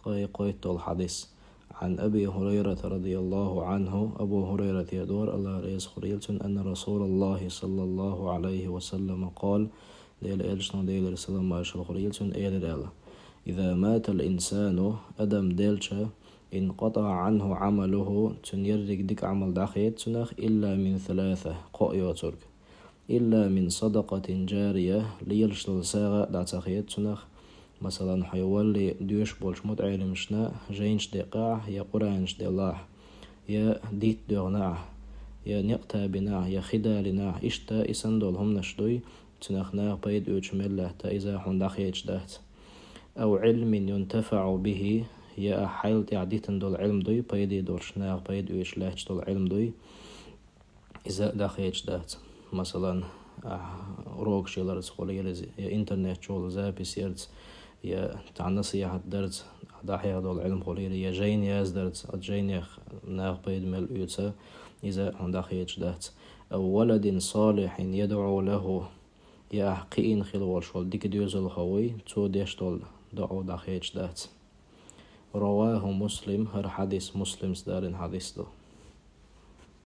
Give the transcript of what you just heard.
قيت الحديث عن أبي هريرة رضي الله عنه أبو هريرة يدور الله رئيس خريلتن أن رسول الله صلى الله عليه وسلم قال ديل إلشنا ديل السلام عليه خريلتن إذا مات الإنسان أدم ديلشا انقطع عنه عمله تنيرك ديك عمل داخيت تنخ إلا من ثلاثة قائية ترك إلا من صدقة جارية ليلشل ساغة داتخيت تنخ مثلا حيولي ديوش بولش مد علمشنا جينش دي قاع يا قرانش دي الله يا ديت دغناع يا نقتا بناع يا خدالنا إشتا إسندول هم نشدوي تنخنا بيد أجمل تا إذا حندخيتش دات أو علم ينتفع به يا حيل تعديتن دول علم دوي بيدي دورشنا بيد أجلاش دول علم دوي إذا دخيتش دات مثلا روك شيلر سخولي يا إنترنت شول زابيس يرز يا تعنصي درس دحيا دول علم خولي يا جين ياز درس جين يخ ناخ بيد مل يوتسا إذا دخيتش دات أو ولد صالح يدعو له يا حقين خلوال شول ديك ديوزل خوي تو ديش دول دعو دخيتش دات رواه مسلم هر حديث مسلم دارين حديث دو